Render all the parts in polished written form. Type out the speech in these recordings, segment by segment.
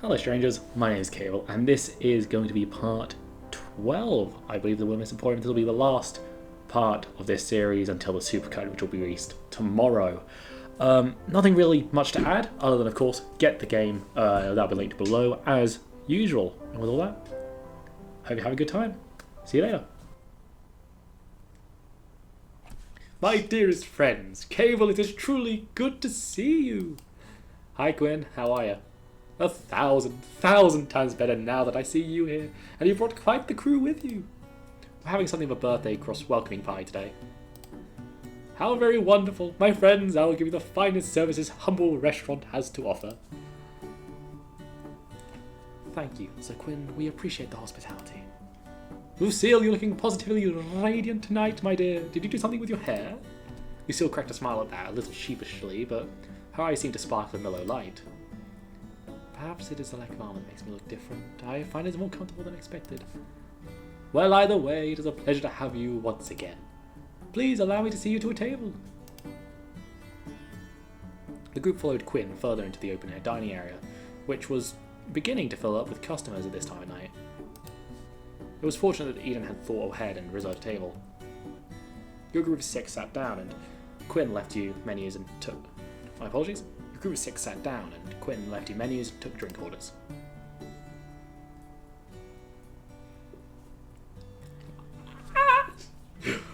Hello strangers, my name is Cable, and this is going to be part 12, I believe, the Willowmist Emporium. This will be the last part of this series until the supercut, which will be released tomorrow. Nothing really much to add, other than, of course, get the game. That'll be linked below, as usual. And with all that, hope you have a good time. See you later. My dearest friends, Cable, it is truly good to see you. Hi Gwen, how are you? 1,000 times better now that I see you here, and you brought quite the crew with you. We're having something of a birthday cross-welcoming party today. How very wonderful. My friends, I will give you the finest services humble restaurant has to offer. Thank you, Sir Quinn. We appreciate the hospitality. Lucille, you're looking positively radiant tonight, my dear. Did you do something with your hair? Lucille cracked a smile at that, a little sheepishly, but her eyes seemed to sparkle in mellow light. Perhaps it is the lack of armor that makes me look different. I find it more comfortable than expected. Well, either way, it is a pleasure to have you once again. Please allow me to see you to a table. The group followed Quinn further into the open-air dining area, which was beginning to fill up with customers at this time of night. It was fortunate that Eden had thought ahead and reserved a table. Your group of 6 sat down, and Quinn left you menus and took... My apologies. Your group of 6 sat down, and Quinn left you menus and took drink orders.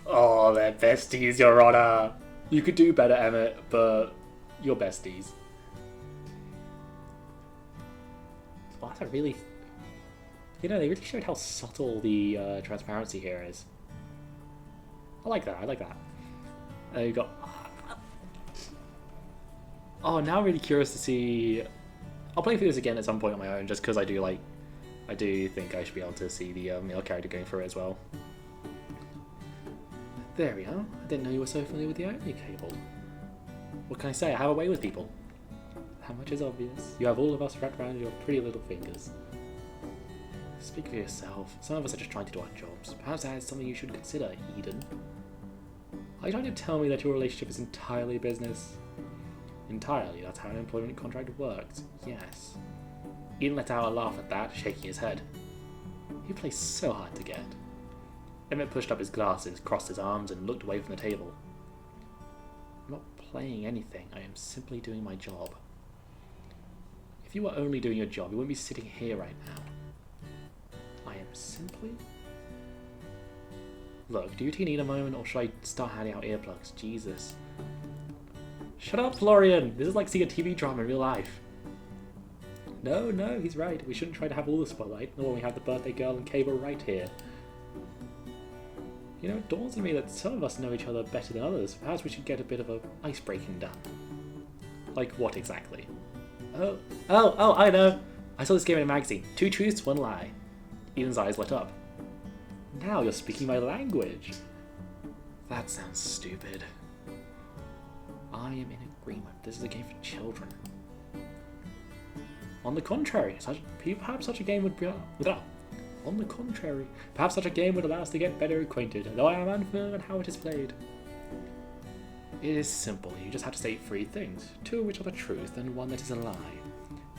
Oh, they're besties, Your Honor. You could do better, Emmett, but you're besties. Wow, that's a really... You know, they really showed how subtle the transparency here is. I like that, I like that. You got... Oh, now I'm really curious to see... I'll play through this again at some point on my own, just because I do think I should be able to see the male character going through it as well. There we are. I didn't know you were so familiar with the only Cable. What can I say? I have a way with people. How much is obvious? You have all of us wrapped around your pretty little fingers. Speak for yourself. Some of us are just trying to do our jobs. Perhaps that is something you should consider, Eden. Are you trying to tell me that your relationship is entirely business? Entirely, that's how an employment contract works. Yes. Eden let out a laugh at that, shaking his head. You play so hard to get. Emmett pushed up his glasses, crossed his arms, and looked away from the table. I'm not playing anything. I am simply doing my job. If you were only doing your job, you wouldn't be sitting here right now. I am simply... Look, do you two need a moment, or should I start handing out earplugs? Jesus. Shut up, Florian! This is like seeing a TV drama in real life. No, he's right. We shouldn't try to have all the spotlight, nor when we have the birthday girl and Cable right here. You know, it dawns on me that some of us know each other better than others. Perhaps we should get a bit of a ice-breaking done. Like what exactly? Oh, I know! I saw this game in a magazine. 2 truths, 1 lie. Eden's eyes lit up. Now you're speaking my language. That sounds stupid. I am in agreement. This is a game for children. On the contrary, perhaps such a game would be... On the contrary, perhaps such a game would allow us to get better acquainted, though I am unfamiliar with how it is played. It is simple. You just have to state 3 things, 2 of which are the truth and 1 that is a lie.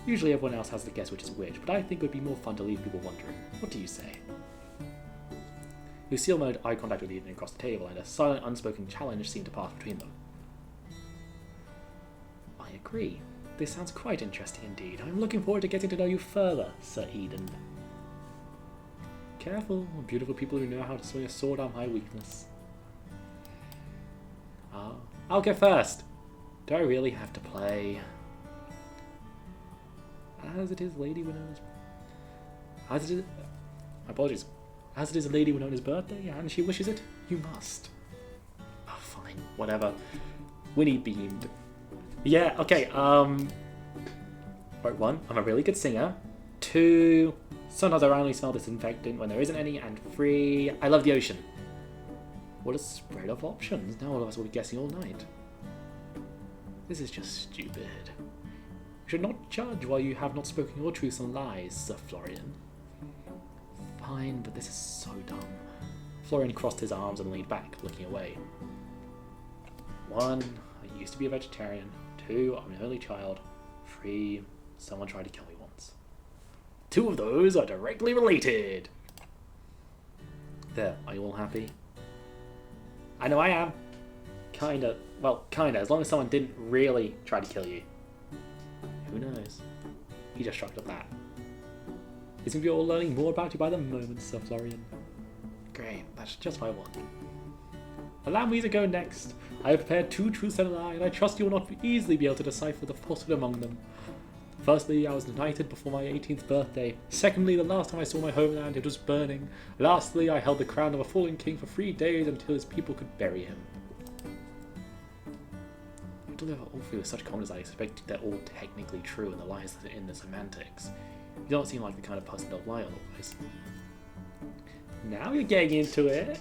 Usually everyone else has to guess which is which, but I think it would be more fun to leave people wondering. What do you say? Lucille made eye contact with Eden across the table, and a silent, unspoken challenge seemed to pass between them. I agree. This sounds quite interesting indeed. I'm looking forward to getting to know you further, Sir Eden. Careful, beautiful people who know how to swing a sword are my weakness. I'll go first. Do I really have to play? As it is Lady Winona's... Apologies. As it is Lady Winona's birthday, and she wishes it, you must. Oh, fine. Whatever. Winnie beamed. Yeah, okay, Right, 1, I'm a really good singer. 2, sometimes I only smell disinfectant when there isn't any. And 3, I love the ocean. What a spread of options. Now all of us will be guessing all night. This is just stupid. You should not judge while you have not spoken your truths and lies, Sir Florian. Fine, but this is so dumb. Florian crossed his arms and leaned back, looking away. 1, I used to be a vegetarian. 2, I'm an only child. 3, someone tried to kill me once. Two of those are directly related. There, are you all happy? I know I am. Kinda. Well, kinda, as long as someone didn't really try to kill you. Who knows? He just shrugged at that. It seems you're all learning more about you by the moment, Sir Florian. Great, that's just what I want. Allow me to go next. I have prepared 2 truths and a lie, and I trust you will not easily be able to decipher the falsehood among them. Firstly, I was knighted before my 18th birthday. Secondly, the last time I saw my homeland, it was burning. Lastly, I held the crown of a fallen king for 3 days until his people could bury him. You deliver all 3 with such confidence I expect they're all technically true, and the lies that are in the semantics. You don't seem like the kind of person that'll lie otherwise. Now you're getting into it.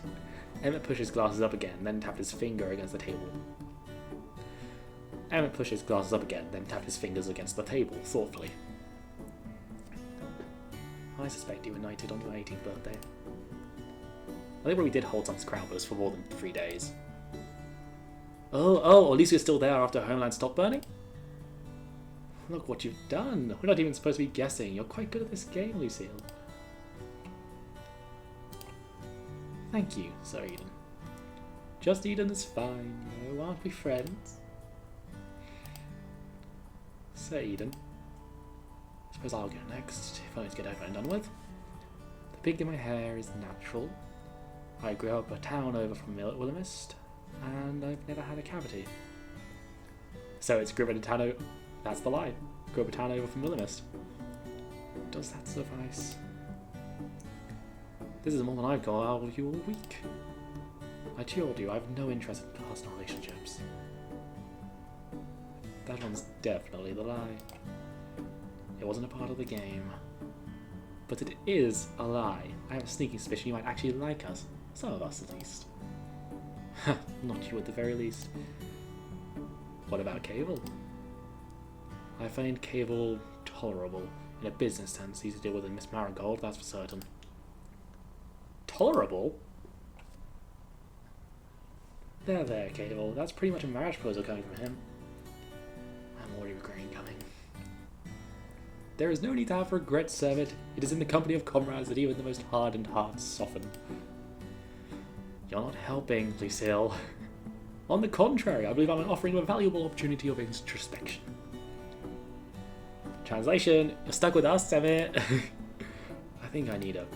Emmett pushed his glasses up again, then tapped his finger against the table. Emmett pushed his glasses up again, then tapped his fingers against the table, thoughtfully. I suspect you were knighted on your 18th birthday. I think we did hold someone's crown, but it was for more than 3 days. Oh, at least you're still there after Homeland stopped burning? Look what you've done. We're not even supposed to be guessing. You're quite good at this game, Lucille. Thank you, Sir Eden. Just Eden is fine, you know, aren't we friends? Sir Eden. Suppose I'll go next, if I need to get over and done with. The pig in my hair is natural. I grew up a town over from Willowmist, and I've never had a cavity. So it's grew up in a town over... That's the lie. Grew up a town over from Willowmist. Does that suffice? This is more than I've got out of you all week. I told you, I have no interest in personal relationships. That one's definitely the lie. It wasn't a part of the game. But it is a lie. I have a sneaking suspicion you might actually like us. Some of us, at least. Not you at the very least. What about Cable? I find Cable tolerable. In a business sense, easy to deal with than Miss Marigold, that's for certain. Tolerable? There, Cable. That's pretty much a marriage proposal coming from him. I'm already regretting coming. There is no need to have regret, servant. It is in the company of comrades that even the most hardened hearts soften. You're not helping, Lucille. On the contrary, I believe I'm offering you a valuable opportunity of introspection. Translation, you're stuck with us, Emmett. I think I need a...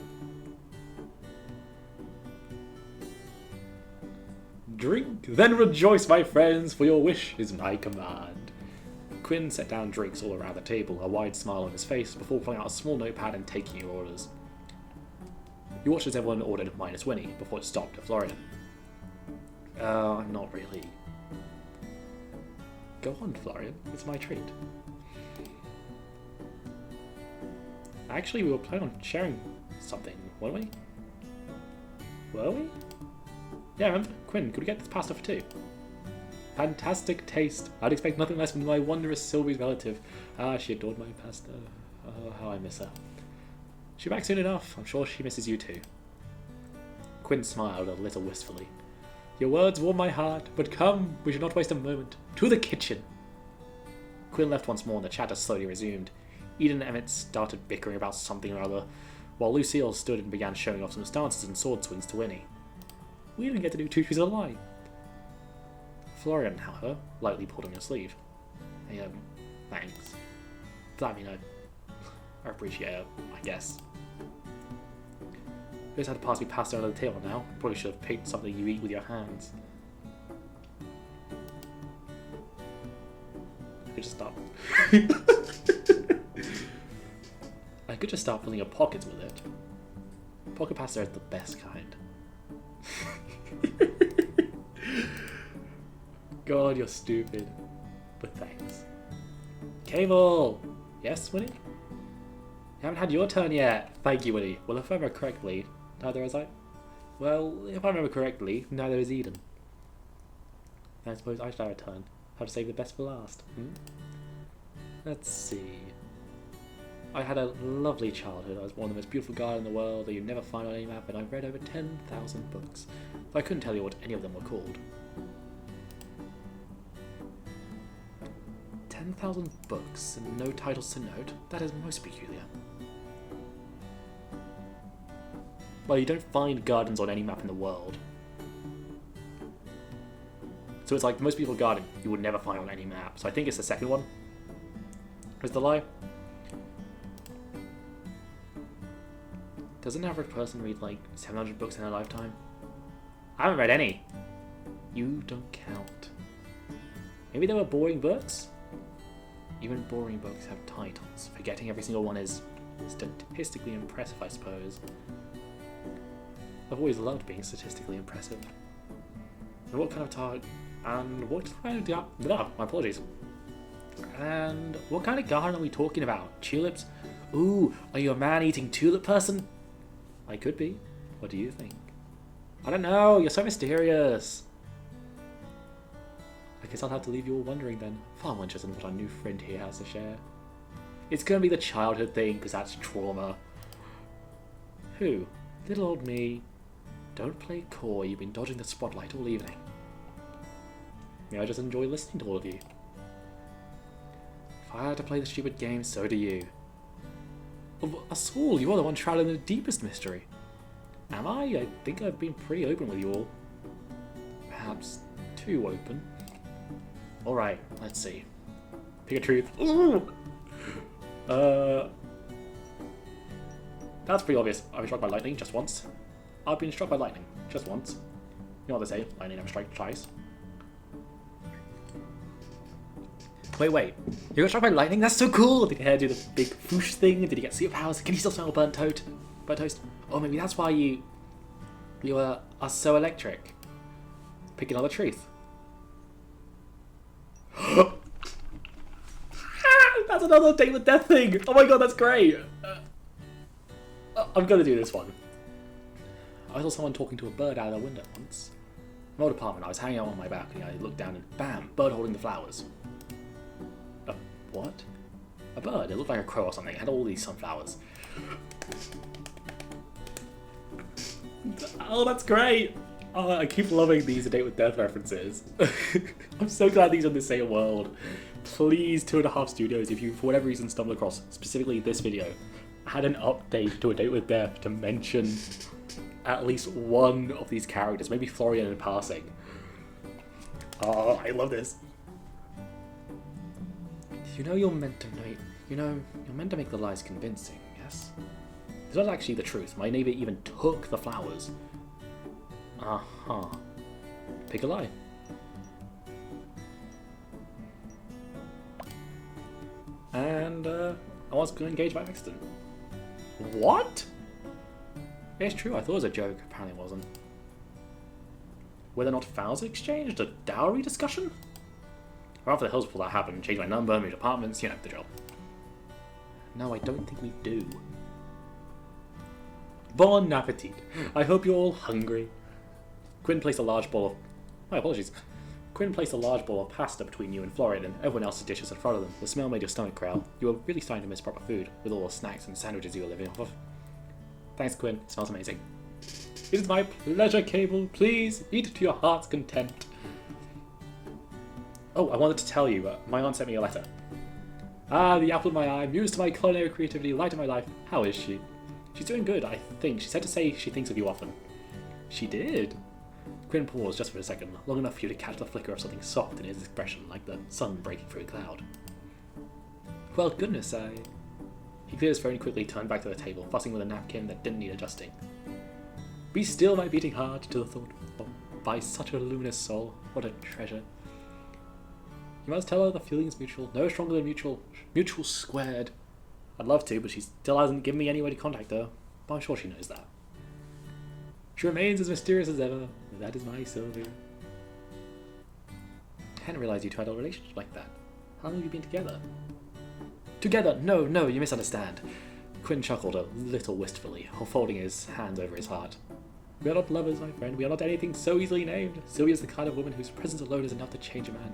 Drink, then rejoice, my friends, for your wish is my command. Quinn set down drinks all around the table, a wide smile on his face, before pulling out a small notepad and taking your orders. You watched as everyone ordered minus Winnie, before it stopped to Florian. I'm not really... Go on, Florian, it's my treat. Actually, we were planning on sharing something, weren't we? Were we? Yeah, remember? Quinn, could we get this pasta for 2? Fantastic taste. I'd expect nothing less from my wondrous Sylvie's relative. Ah, she adored my pasta. Oh, how I miss her. She'll be back soon enough. I'm sure she misses you too. Quinn smiled a little wistfully. Your words warm my heart, but come, we should not waste a moment. To the kitchen! Quinn left once more and the chatter slowly resumed. Eden and Emmett started bickering about something or other, while Lucille stood and began showing off some stances and sword swings to Winnie. We didn't get to do 2 truths and a lie. Florian, however, lightly pulled on your sleeve. Hey, thanks. I mean, I appreciate it, I guess. You just had to pass me pasta under the table now. Probably should have picked something you eat with your hands. I could just start... I could just start filling your pockets with it. Pocket pasta is the best kind. God, you're stupid. But thanks. Cable! Yes, Winnie? You haven't had your turn yet. Thank you, Winnie. Well, if I remember correctly, neither is I. Well, if I remember correctly, neither is Eden. I suppose I should have a turn. How to save the best for last. Let's see. I had a lovely childhood. I was born in the most beautiful garden in the world that you'd never find on any map, and I've read over 10,000 books. But I couldn't tell you what any of them were called. 10,000 books and no titles to note? That is most peculiar. Well, you don't find gardens on any map in the world. So it's like the most beautiful garden you would never find on any map. So I think it's the second one. Is the lie? Does an average person read like 700 books in their lifetime? I haven't read any. You don't count. Maybe they were boring books? Even boring books have titles. Forgetting every single one is statistically impressive, I suppose. I've always loved being statistically impressive. And what kind of my apologies. And what kind of garden are we talking about? Tulips? Ooh, are you a man-eating tulip person? I could be. What do you think? I don't know, you're so mysterious. I guess I'll have to leave you all wondering then. Far more interested in what our new friend here has to share. It's gonna be the childhood thing, because that's trauma. Who? Little old me. Don't play coy, you've been dodging the spotlight all evening. May I just enjoy listening to all of you. If I had to play the stupid game, so do you. Well, aswell, you are the one shrouded in the deepest mystery. Am I? I think I've been pretty open with you all. Perhaps too open. Alright, let's see. Pick a truth. Ooh! That's pretty obvious. I've been struck by lightning just once. I've been struck by lightning just once. You know what they say, lightning never strikes twice. Wait. You got struck by lightning? That's so cool! Did your hair do the big whoosh thing? Did you get superpowers? Can you still smell burnt toast? Oh, maybe that's why you are so electric. Pick another truth. That's another date with death thing! Oh my god, that's great! I'm gonna do this one. I saw someone talking to a bird out of their window once. In my old apartment, I was hanging out on my balcony. I looked down and bam, bird holding the flowers. A what? A bird. It looked like a crow or something. It had all these sunflowers. Oh, that's great! Oh, I keep loving these date with death references. I'm so glad these are in the same world. Please, 2.5 Studios, if you for whatever reason stumbled across specifically this video, had an update to a date with death to mention at least one of these characters, maybe Florian in passing. Oh, I love this. You're meant to make the lies convincing, yes? It's not actually the truth. My neighbour even took the flowers. Uh-huh. Pick a lie. And, I was going to engage by accident. What? It's true, I thought it was a joke. Apparently it wasn't. Whether or not vows are exchanged? A dowry discussion? I ran for the hills before that happened. Changed my number, moved apartments, you know, the drill. No, I don't think we do. Bon appetit. I hope you're all hungry. Quinn placed a large bowl of... My apologies. Quinn placed a large bowl of pasta between you and Florian and everyone else's dishes in front of them. The smell made your stomach growl. You were really starting to miss proper food, with all the snacks and sandwiches you were living off of. Thanks, Quinn. It smells amazing. It is my pleasure, Cable. Please, eat to your heart's content. Oh, I wanted to tell you, my aunt sent me a letter. Ah, the apple of my eye, muse to my culinary creativity, light of my life. How is she? She's doing good, I think. She said to say she thinks of you often. She did? Quinn paused just for a second, long enough for you to catch the flicker of something soft in his expression, like the sun breaking through a cloud. Well, goodness, He cleared his phone and quickly turned back to the table, fussing with a napkin that didn't need adjusting. Be still, my beating heart, to the thought by such a luminous soul. What a treasure. You must tell her the feeling's mutual, no stronger than mutual squared. I'd love to, but she still hasn't given me any way to contact her, but I'm sure she knows that. She remains as mysterious as ever. That is my Sylvia. I hadn't realised you two had a relationship like that. How long have you been together? Together? No, you misunderstand. Quinn chuckled a little wistfully, folding his hands over his heart. We are not lovers, my friend. We are not anything so easily named. Sylvia's the kind of woman whose presence alone is enough to change a man.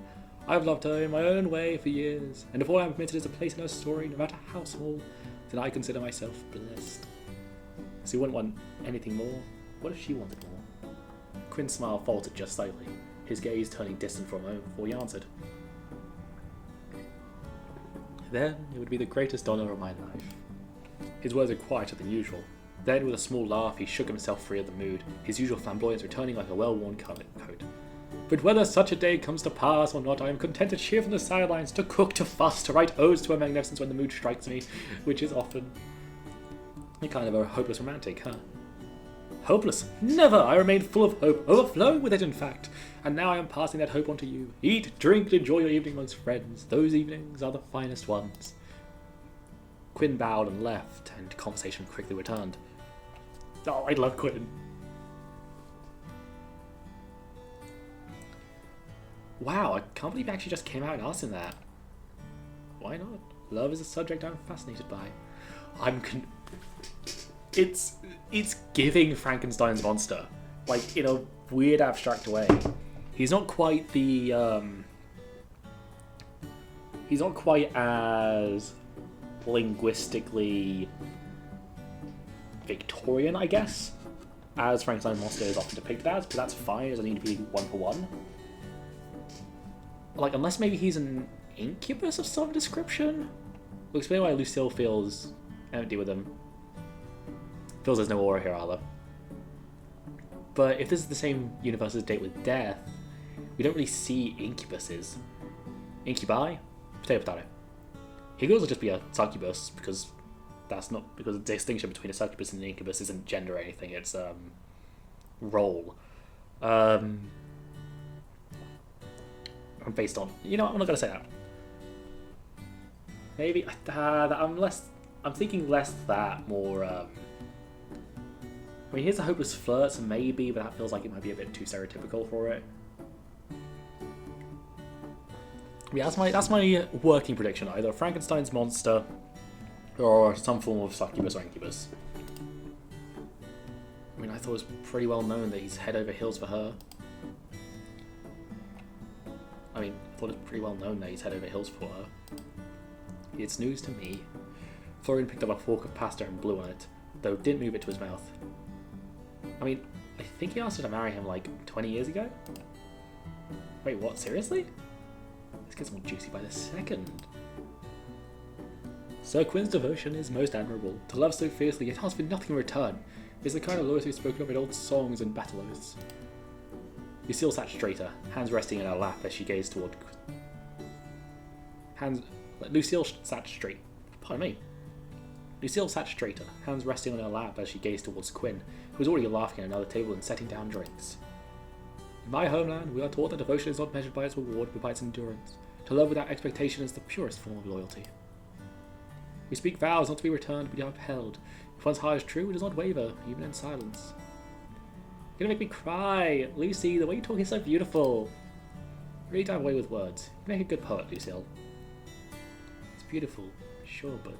I've loved her in my own way for years, and if all I'm permitted is a place in her story, no matter how small, then I consider myself blessed. So you wouldn't want anything more? What if she wanted more? Quinn's smile faltered just slightly, his gaze turning distant for a moment before he answered. Then it would be the greatest honour of my life. His words were quieter than usual, Then, with a small laugh, he shook himself free of the mood, his usual flamboyance returning like a well-worn coat. But whether such a day comes to pass or not, I am content to cheer from the sidelines, to cook, to fuss, to write odes to her magnificence when the mood strikes me, which is often. You're kind of a hopeless romantic, huh? Hopeless? Never! I remain full of hope, overflowing with it in fact, and now I am passing that hope on to you. Eat, drink, and enjoy your evening amongst friends. Those evenings are the finest ones. Quinn bowed and left, and conversation quickly returned. Oh, I love Quinn. Wow, I can't believe he actually just came out and asked him that. Why not? Love is a subject I'm fascinated by. It's giving Frankenstein's monster, like in a weird abstract way. He's not quite the he's not quite as linguistically Victorian, I guess, as Frankenstein's monster is often depicted as, but that's fine. It doesn't need to be one for one. Like, unless maybe he's an incubus of some description. We'll explain why Lucille feels empty with him. Feels there's no aura here either. But if this is the same universe as Date with Death, we don't really see incubuses. Incubi? Potato potato. He could also just be a succubus, because the distinction between a succubus and an incubus isn't gender or anything, it's role. Based on, I'm not gonna say that. Maybe I'm thinking less that, more I mean, here's a hopeless flirt, so maybe, but that feels like it might be a bit too stereotypical for it. Yeah, that's my working prediction. Either Frankenstein's monster or some form of succubus or incubus. I mean, I thought it was pretty well known that he's head over heels for her. It's news to me. Florian picked up a fork of pasta and blew on it, though didn't move it to his mouth. I mean, I think he asked her to marry him like 20 years ago? Wait, what? Seriously? This gets more juicy by the second. Sir Quinn's devotion is most admirable. To love so fiercely yet ask for nothing in return is the kind of loyalty spoken of in old songs and battle oaths. Lucille sat straighter, hands resting in her lap as she gazed toward... Lucille sat straighter, hands resting on her lap as she gazed towards Quinn, who was already laughing at another table and setting down drinks. In my homeland, we are taught that devotion is not measured by its reward, but by its endurance. To love without expectation is the purest form of loyalty. We speak vows not to be returned, but upheld. If one's heart is true, it does not waver, even in silence. You're gonna make me cry! Lucy, the way you talk is so beautiful! You really dive away with words. You make a good poet, Lucille. It's beautiful, sure, but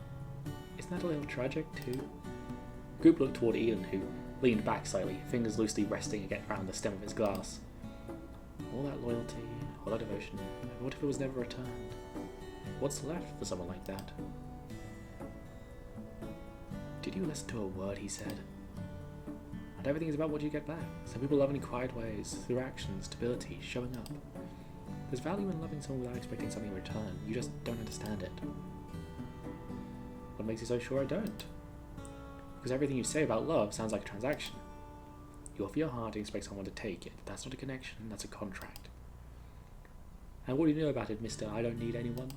isn't that a little tragic, too? The group looked toward Ian, who leaned back slightly, fingers loosely resting again around the stem of his glass. All that loyalty, all that devotion, what if it was never returned? What's left for someone like that? Did you listen to a word he said? Not everything is about what you get back. Some people love in quiet ways, through actions, stability, showing up. There's value in loving someone without expecting something in return. You just don't understand it. What makes you so sure I don't? Because everything you say about love sounds like a transaction. You offer your heart and expect someone to take it. That's not a connection, that's a contract. And what do you know about it, Mr. I don't need anyone?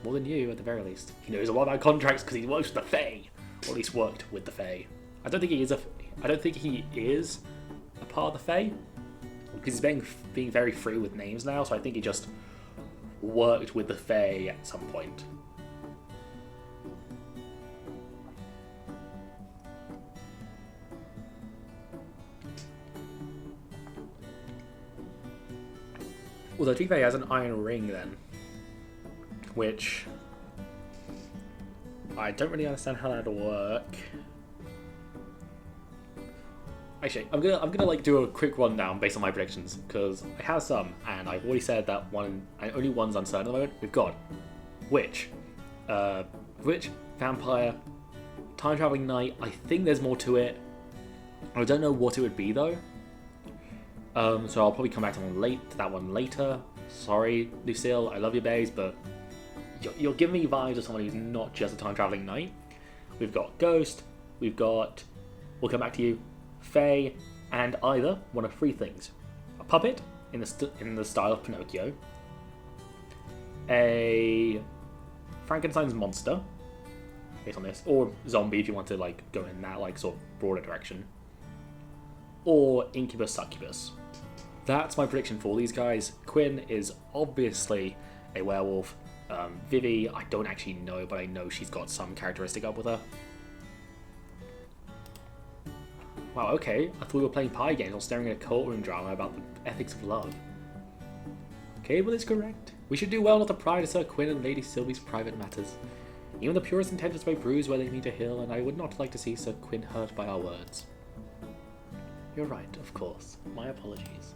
More than you, at the very least. He knows a lot about contracts because he works with the Fae. Or at least worked with the Fae. I don't think he is a part of the Fae. Because he's being very free with names now, so I think he just worked with the Fae at some point. Although to be fair, he has an iron ring then, which I don't really understand how that'll work. Actually, I'm gonna like do a quick rundown based on my predictions because I have some, and I've already said that only one's uncertain at the moment. We've got witch, vampire, time traveling knight. I think there's more to it. I don't know what it would be though. So I'll probably come back to that one later. Sorry, Lucille, I love you, babes, but you're giving me vibes of someone who's not just a time traveling knight. We've got ghost, we've got, we'll come back to you, Faye, and either one of three things. A puppet in the style of Pinocchio, a Frankenstein's monster based on this, or zombie if you want to like go in that like sort of broader direction, or incubus succubus. That's my prediction for all these guys. Quinn is obviously a werewolf. Vivi, I don't actually know, but I know she's got some characteristic up with her. Wow, okay. I thought we were playing pie games or staring at a courtroom drama about the ethics of love. Cable is correct. We should do well not to pry into Sir Quinn and Lady Sylvie's private matters. Even the purest intentions may bruise where they meet a hill, and I would not like to see Sir Quinn hurt by our words. You're right, of course. My apologies.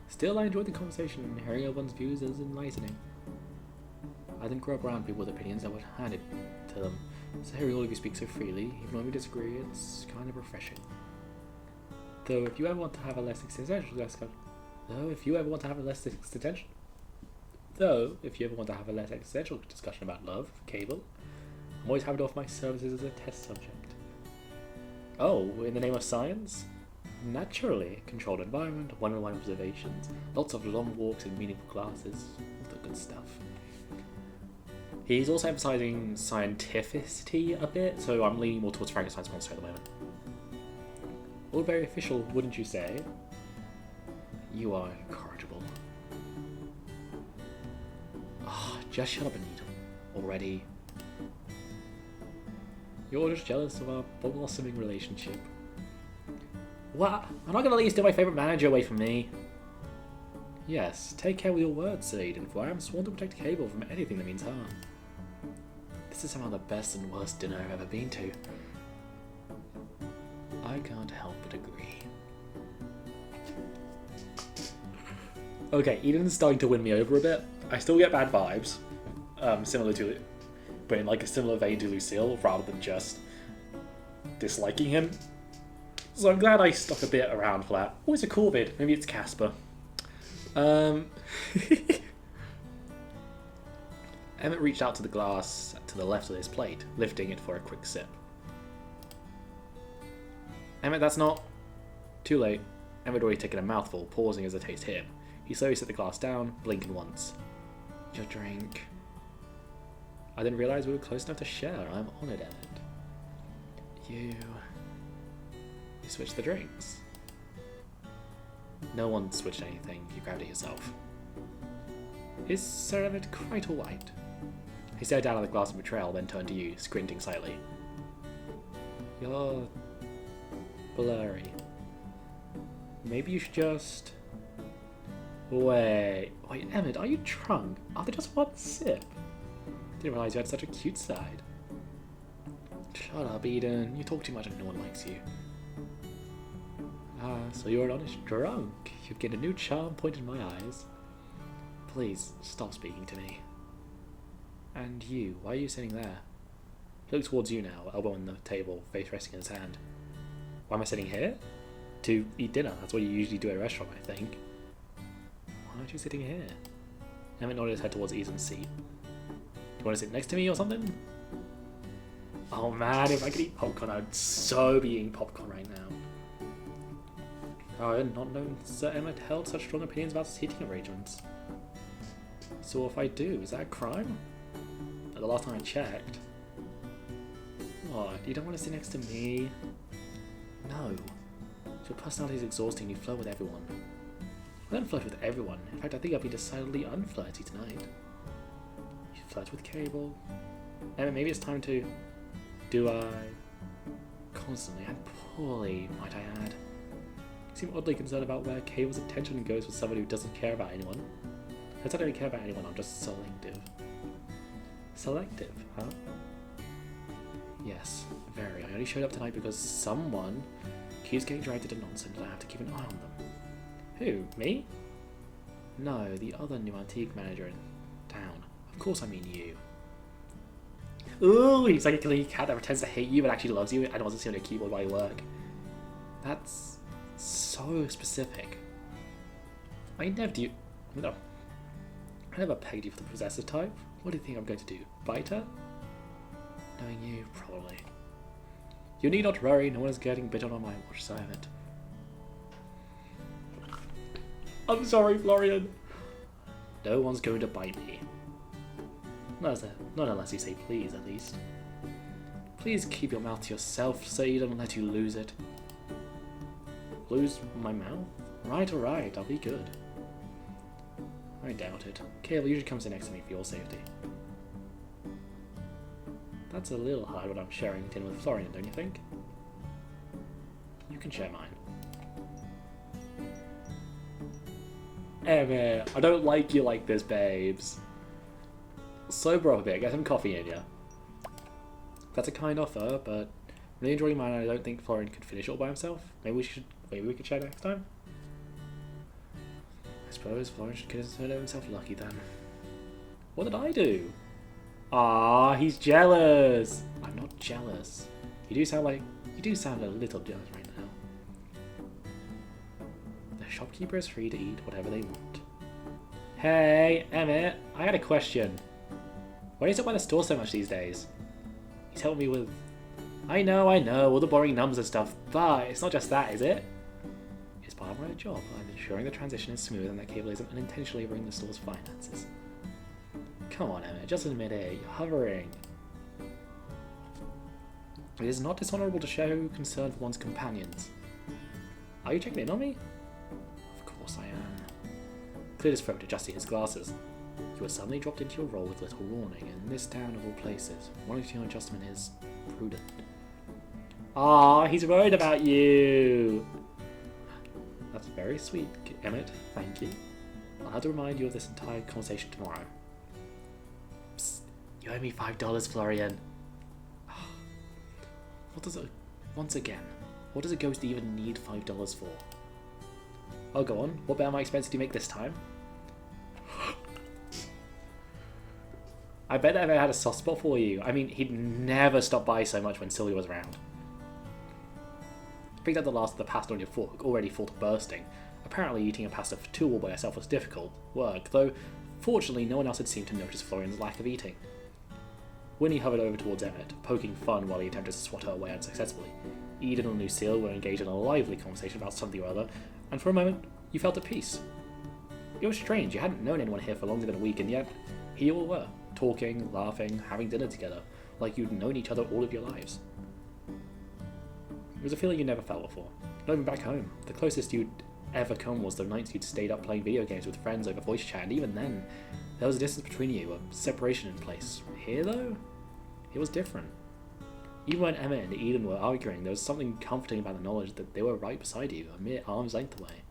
Still, I enjoyed the conversation, and hearing everyone's views is enlightening. I didn't grow up around people with opinions that were handed to them, so hearing all of you speak so freely, even when we disagree, it's kind of refreshing. Though, if you ever want to have a less existential discussion, about love, Cable, I'm always happy to offer my services as a test subject. Oh, in the name of science? Naturally, controlled environment, one-on-one observations, lots of long walks in meaningful classes, all the good stuff. He's also emphasizing scientificity a bit, so I'm leaning more towards Frankenstein's monster at the moment. All very official, wouldn't you say? You are incorrigible. Just shut up, Anita. Already. You're just jealous of our blossoming relationship. What? I'm not going to let you steal my favourite manager away from me. Yes, take care with your words, Sir Eden, for I am sworn to protect Cable from anything that means harm. This is somehow the best and worst dinner I've ever been to. I can't help but agree. Okay, Eden's starting to win me over a bit. I still get bad vibes, similar to, but in like a similar vein to Lucille, rather than just disliking him. So I'm glad I stuck a bit around for that. Oh, it's a Corvid. Maybe it's Casper. Emmett reached out to the glass to the left of his plate, lifting it for a quick sip. Emmett, that's not... Too late. Emmett had already taken a mouthful, pausing as the taste hit him. He slowly set the glass down, blinking once. Your drink. I didn't realise we were close enough to share. I'm honoured, Emmett. You switched the drinks. No one switched anything. You grabbed it yourself. Is Sir Emmett quite alright? He stared down at the glass of betrayal, then turned to you, squinting slightly. You're blurry. Maybe you should just... Wait, Emmett, are you drunk? After just one sip? Didn't realise you had such a cute side. Shut up, Eden. You talk too much and no one likes you. So you're an honest drunk. You've gained a new charm pointed in my eyes. Please, stop speaking to me. And you, why are you sitting there? He looks towards you now, elbow on the table, face resting in his hand. Why am I sitting here? To eat dinner. That's what you usually do at a restaurant, I think. Why aren't you sitting here? Emmett nodded his head towards Eden's seat. Do you want to sit next to me or something? Oh man, if I could eat popcorn, I would so be eating popcorn right now. I had not known Sir Emmett held such strong opinions about seating arrangements. So if I do, is that a crime? The last time I checked. What, you don't want to sit next to me? No. Your personality is exhausting, you flirt with everyone. I don't flirt with everyone. In fact, I think I'll be decidedly unflirty tonight. You flirt with Cable. Emmett, maybe it's time to... Do I... Constantly and poorly, might I add. You seem oddly concerned about where Cable's attention goes with someone who doesn't care about anyone. Since I don't care about anyone, I'm just selective. Selective, huh? Yes, very. I only showed up tonight because someone keeps getting dragged into nonsense and I have to keep an eye on them. Who, me? No, the other new antique manager in town. Of course I mean you. Ooh, he's like a killing cat that pretends to hate you but actually loves you and wants to sit on your keyboard while you work. That's so specific. I never pegged you for the possessive type. What do you think I'm going to do? Bite her? Knowing you, probably. You need not worry, no one is getting bitten on my watch, so I have it. I'm sorry, Florian. No one's going to bite me. Not unless you say please, at least. Please keep your mouth to yourself so you don't let you lose it. Lose my mouth? Right, alright, I'll be good. I doubt it. Caleb usually comes in next to me for your safety. That's a little hard when I'm sharing tin with Florian, don't you think? You can share mine. Emma, I don't like you like this, babes. Sober up a bit, get some coffee in ya. That's a kind offer, but really enjoying mine. I don't think Florian could finish it all by himself. Maybe we could share next time. I suppose Florian should consider himself lucky then. What did I do? Ah, he's jealous. I'm not jealous. You do sound a little jealous right now. The shopkeeper is free to eat whatever they want. Hey, Emmett, I had a question. Why do you sit by the store so much these days? He's helping me with... I know, all the boring numbers and stuff, but it's not just that, is it? It's part of my job. I'm ensuring the transition is smooth and that Cable isn't unintentionally ruining the store's finances. Come on, Emmett, just admit it. You're hovering. It is not dishonourable to show concern for one's companions. Are you checking in on me? Of course I am. Cleared his throat, adjusting his glasses. You were suddenly dropped into your role with little warning, and in this town of all places, warranting your adjustment is prudent. Ah, he's worried about you! That's very sweet, Emmett. Thank you. I'll have to remind you of this entire conversation tomorrow. Psst, you owe me $5, Florian. Once again, what does a ghost even need $5 for? Oh, go on. What bet on my expense did you make this time? I bet that I had a soft spot for you. I mean, he'd never stop by so much when Sylvia was around. Picked up the last of the pasta on your fork, already full to bursting. Apparently eating a pasta for two all by herself was difficult work, though fortunately no one else had seemed to notice Florian's lack of eating. Winnie hovered over towards Emmett, poking fun while he attempted to swat her away unsuccessfully. Eden and Lucille were engaged in a lively conversation about something or other, and for a moment, you felt at peace. It was strange, you hadn't known anyone here for longer than a week, and yet, here you all were, talking, laughing, having dinner together, like you'd known each other all of your lives. It was a feeling you never felt before, not even back home. The closest you'd ever come was the nights you'd stayed up playing video games with friends over voice chat, and even then, there was a distance between you, a separation in place. Here, though, it was different. Even when Emma and Eden were arguing, there was something comforting about the knowledge that they were right beside you, a mere arm's length away.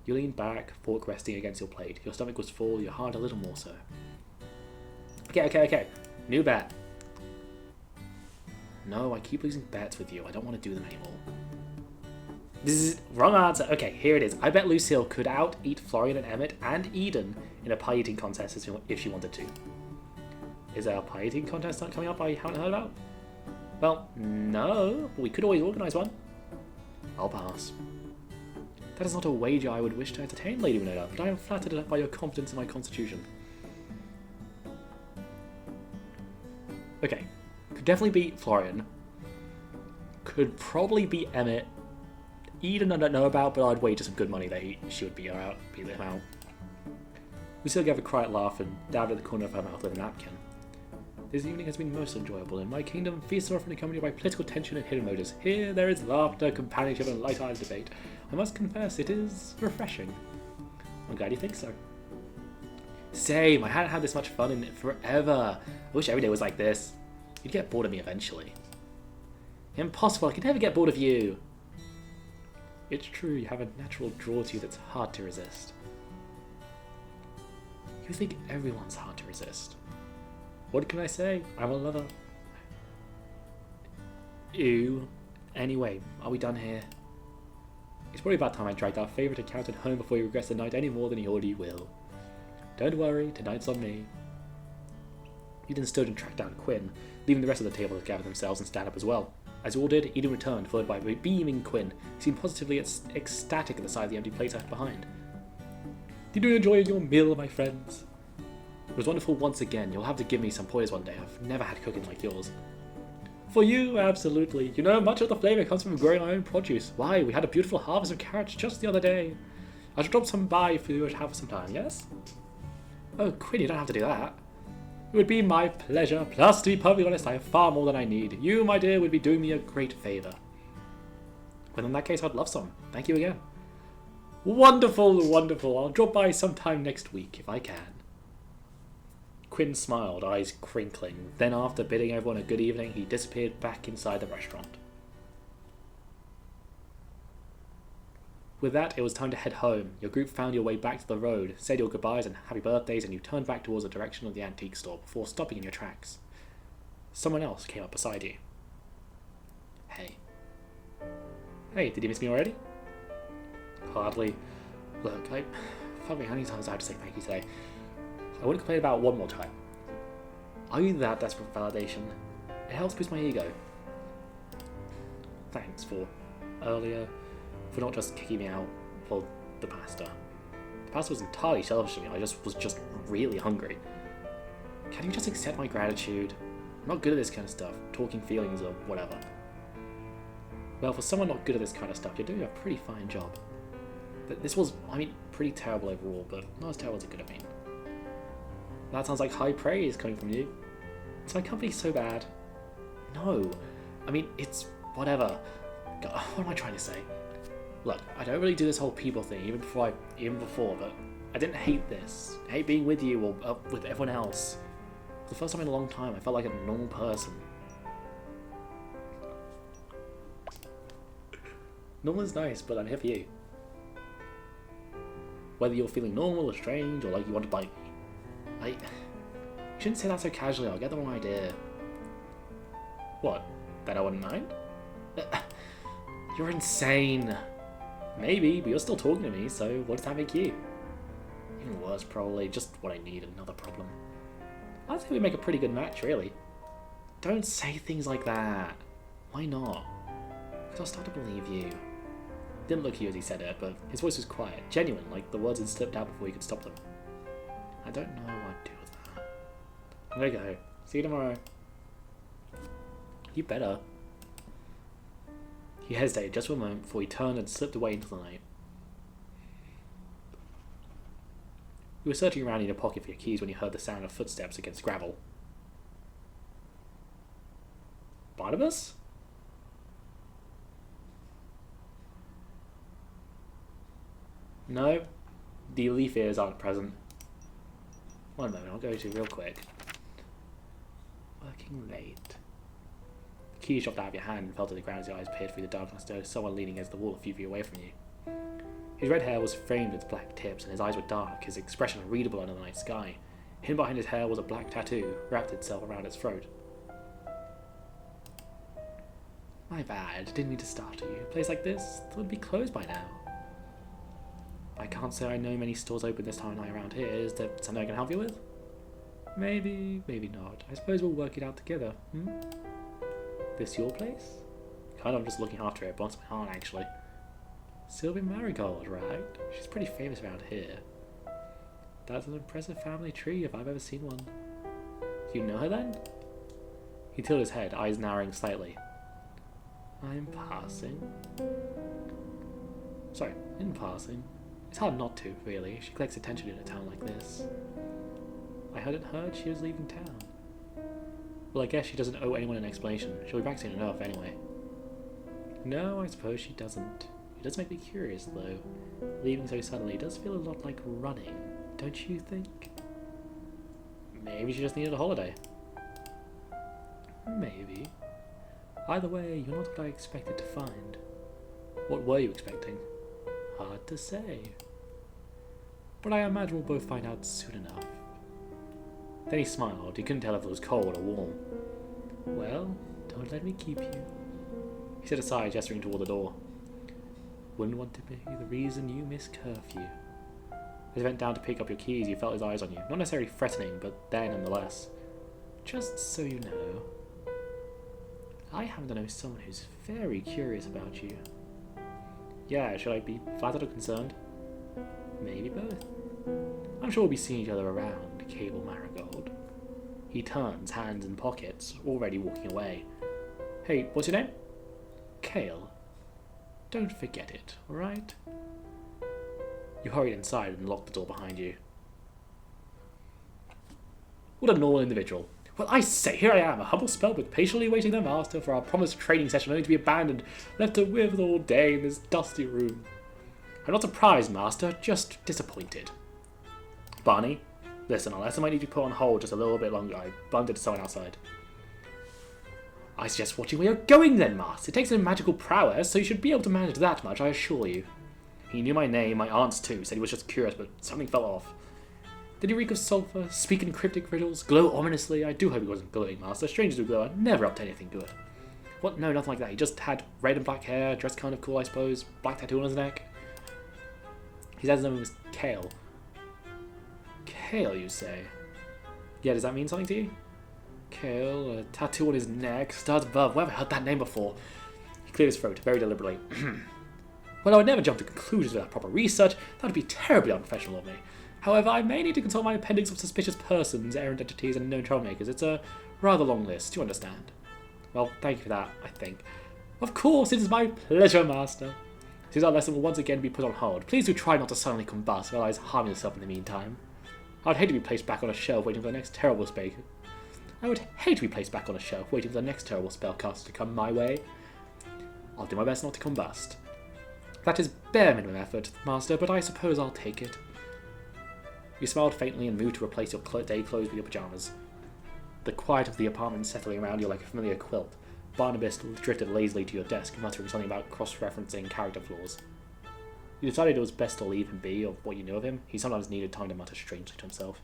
You leaned back, fork resting against your plate. Your stomach was full, your heart a little more so. Okay. New bet. No, I keep losing bets with you. I don't want to do them anymore. This is wrong answer. Okay, here it is. I bet Lucille could out-eat Florian and Emmett and Eden in a pie eating contest if she wanted to. Is there a pie eating contest not coming up I haven't heard about? Well, no, but we could always organise one. I'll pass. That is not a wager I would wish to entertain, Lady Winona, but I am flattered by your confidence in my constitution. Okay, could definitely beat Florian. Could probably beat Emmett. Eden I don't know about, but I'd wager some good money that she would beat him out. Lucille gave a quiet laugh and dabbed at the corner of her mouth with a napkin. This evening has been most enjoyable. In my kingdom, feasts are often accompanied by political tension and hidden motives. Here, there is laughter, companionship, and light-hearted debate. I must confess, it is refreshing. I'm glad you think so. Same, I hadn't had this much fun in it forever. I wish every day was like this. You'd get bored of me eventually. Impossible, I could never get bored of you. It's true, you have a natural draw to you that's hard to resist. You think everyone's hard to resist. What can I say? I'm a lover. Ew. Anyway, are we done here? It's probably about time I dragged our favourite accountant home before he regrets the night any more than he already will. Don't worry, tonight's on me. Eden stood and tracked down Quinn, leaving the rest of the table to gather themselves and stand up as well. As you all did, Eden returned, followed by a beaming Quinn. He seemed positively ecstatic at the sight of the empty plates left behind. Did you enjoy your meal, my friends? It was wonderful once again. You'll have to give me some poise one day. I've never had cooking like yours. For you, absolutely. You know, much of the flavour comes from growing our own produce. Why, we had a beautiful harvest of carrots just the other day. I should drop some by for you to have some time, yes? Oh, Quinn, you don't have to do that. It would be my pleasure. Plus, to be perfectly honest, I have far more than I need. You, my dear, would be doing me a great favour. Well, in that case, I'd love some. Thank you again. Wonderful, wonderful. I'll drop by sometime next week, if I can. Quinn smiled, eyes crinkling. Then, after bidding everyone a good evening, he disappeared back inside the restaurant. With that, it was time to head home. Your group found your way back to the road, said your goodbyes and happy birthdays, and you turned back towards the direction of the antique store before stopping in your tracks. Someone else came up beside you. Hey. Hey, did you miss me already? Hardly. Look, how many times I have to say thank you today? I wouldn't complain about it one more time. Are you that desperate for validation? It helps boost my ego. Thanks for earlier, for not just kicking me out for the pasta. The pasta was entirely selfish of me, I was just really hungry. Can you just accept my gratitude? I'm not good at this kind of stuff, talking feelings or whatever. Well, for someone not good at this kind of stuff, you're doing a pretty fine job. But this was, pretty terrible overall, but not as terrible as it could have been. That sounds like high praise coming from you. Is my company so bad? No. It's whatever. God, what am I trying to say? Look, I don't really do this whole people thing, even before, but I didn't hate this. I hate being with you or with everyone else. For the first time in a long time, I felt like a normal person. Normal is nice, but I'm here for you. Whether you're feeling normal or strange or like you want to bite me. You shouldn't say that so casually, I'll get the wrong idea. What? That I wouldn't mind? You're insane. Maybe, but you're still talking to me, so what does that make you? Even worse, probably. Just what I need, another problem. I think we make a pretty good match, really. Don't say things like that. Why not? Because I'll start to believe you. Didn't look at you as he said it, but his voice was quiet, genuine, like the words had slipped out before he could stop them. I don't know what to do with that. I'm gonna go. See you tomorrow. You better. He hesitated just for a moment before he turned and slipped away into the night. You were searching around in your pocket for your keys when you heard the sound of footsteps against gravel. Barnabas? No, the leaf ears aren't present. One moment, I'll go to real quick. Working late. The key dropped out of your hand and fell to the ground as your eyes peered through the darkness to someone leaning against the wall a few feet away from you. His red hair was framed with black tips and his eyes were dark, his expression unreadable under the night sky. Hidden behind his hair was a black tattoo, wrapped itself around its throat. My bad, didn't mean to startle you. A place like this would be closed by now. I can't say I know many stores open this time of night around here. Is there something I can help you with? Maybe, maybe not. I suppose we'll work it out together, This your place? Kind of just looking after it, but my heart actually. Sylvia Marigold, right? She's pretty famous around here. That's an impressive family tree if I've ever seen one. You know her then? He tilted his head, eyes narrowing slightly. I'm passing. Sorry, in passing. It's hard not to, really. She collects attention in a town like this. I hadn't heard she was leaving town. Well, I guess she doesn't owe anyone an explanation. She'll be back soon enough, anyway. No, I suppose she doesn't. It does make me curious, though. Leaving so suddenly does feel a lot like running, don't you think? Maybe she just needed a holiday. Maybe. Either way, you're not what I expected to find. What were you expecting? Hard to say. But I imagine we'll both find out soon enough. Then he smiled. He couldn't tell if it was cold or warm. Well, don't let me keep you. He said aside, gesturing toward the door. Wouldn't want to be the reason you miss curfew. As he bent down to pick up your keys, you felt his eyes on you. Not necessarily threatening, but there nonetheless. Just so you know, I happen to know someone who's very curious about you. Yeah, should I be flattered or concerned? Maybe both. I'm sure we'll be seeing each other around, Cable Marigold. He turns, hands in pockets, already walking away. Hey, what's your name? Kale. Don't forget it, alright? You hurried inside and locked the door behind you. What a normal individual. Well, I say, here I am, a humble spellbook, patiently waiting their master for our promised training session, only to be abandoned, left to wither all day in this dusty room. I'm not surprised, master, just disappointed. Barney, listen, unless I might need to put on hold just a little bit longer, I bumped into someone outside. I suggest watching where you're going then, master. It takes a magical prowess, so you should be able to manage that much, I assure you. He knew my name, my aunt's too, said he was just curious, but something fell off. Did he reek of sulphur, speak in cryptic riddles, glow ominously? I do hope he wasn't glowing, master. Strangers who glow are never up to anything good. What? No, nothing like that. He just had red and black hair, dressed kind of cool, I suppose. Black tattoo on his neck. He said his name was Kale. Kale, you say? Yeah, does that mean something to you? Kale, a tattoo on his neck, stars above. Where have I heard that name before? He cleared his throat, very deliberately. Well, I would never jump to conclusions without proper research. That would be terribly unprofessional of me. However, I may need to consult my appendix of suspicious persons, errant entities, and known troublemakers. It's a rather long list, you understand. Well, thank you for that, I think. Of course, it is my pleasure, master. Since our lesson will once again be put on hold, please do try not to suddenly combust, otherwise harm yourself in the meantime. I would hate to be placed back on a shelf waiting for the next terrible spellcaster to come my way. I'll do my best not to combust. That is bare minimum effort, master, but I suppose I'll take it. You smiled faintly and moved to replace your day clothes with your pajamas. The quiet of the apartment settling around you like a familiar quilt. Barnabas drifted lazily to your desk, muttering something about cross-referencing character flaws. You decided it was best to leave him be of what you knew of him. He sometimes needed time to mutter strangely to himself.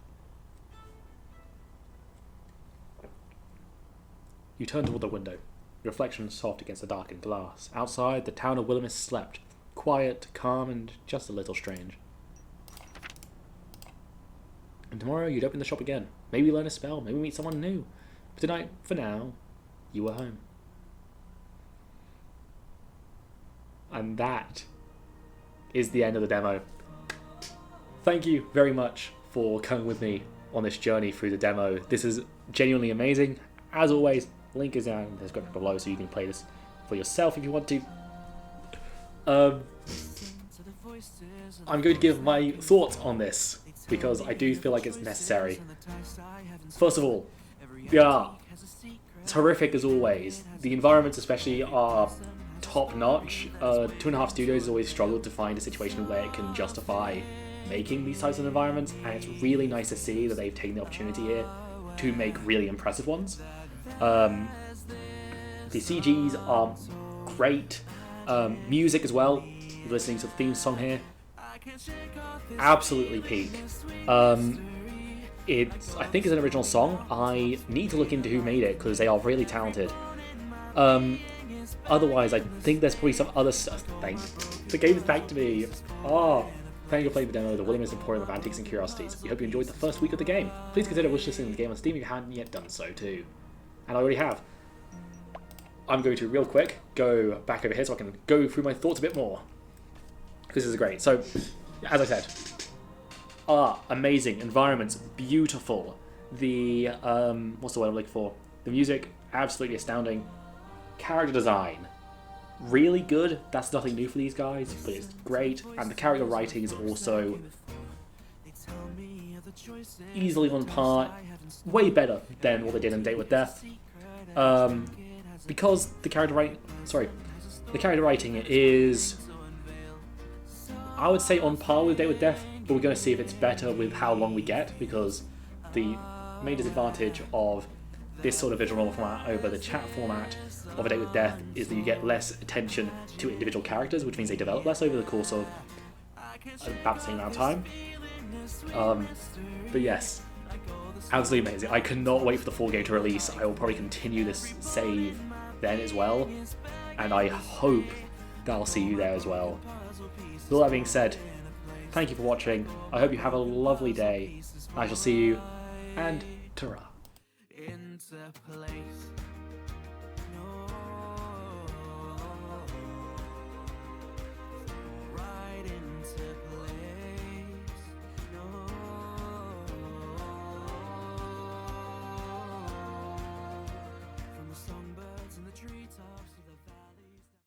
You turned toward the window, your reflection soft against the darkened glass. Outside, the town of Willowmist slept, quiet, calm, and just a little strange. And tomorrow you'd open the shop again. Maybe learn a spell, maybe meet someone new. But tonight, for now, you were home. And that is the end of the demo. Thank you very much for coming with me on this journey through the demo. This is genuinely amazing. As always, link is down in the description below so you can play this for yourself if you want to. I'm going to give my thoughts on this because I do feel like it's necessary. First of all, yeah, terrific as always. The environments especially are top-notch. 2.5 Studios has always struggled to find a situation where it can justify making these types of environments, and it's really nice to see that they've taken the opportunity here to make really impressive ones. The CGs are great. Music as well. Listening to the theme song here, absolutely peak. I think it's an original song. I need to look into who made it because they are really talented. Otherwise, I think there's probably some other stuff. The game is back to me. Thank you for playing the demo of the Willowmist Emporium of Antiques and Curiosities. We hope you enjoyed the first week of the game. Please consider wishlisting the game on Steam if you hadn't yet done so too. And I already have. I'm going to real quick go back over here so I can go through my thoughts a bit more. This is great. So, as I said, amazing. Environments, beautiful. The, what's the word I'm looking for? The music, absolutely astounding. Character design, really good. That's nothing new for these guys, but it's great. And the character writing is also easily on par, way better than what they did in Date with Death. Because the character writing is, I would say, on par with Date with Death, but we're going to see if it's better with how long we get, because the main disadvantage of this sort of visual novel format over the chat format of A Date with Death is that you get less attention to individual characters, which means they develop less over the course of about the same amount of time. But yes, absolutely amazing. I cannot wait for the full game to release. I will probably continue this save then as well, and I hope that I'll see you there as well. With all that being said, thank you for watching. I hope you have a lovely day. I shall see you, and ta-ra. Songbirds in the treetops. stops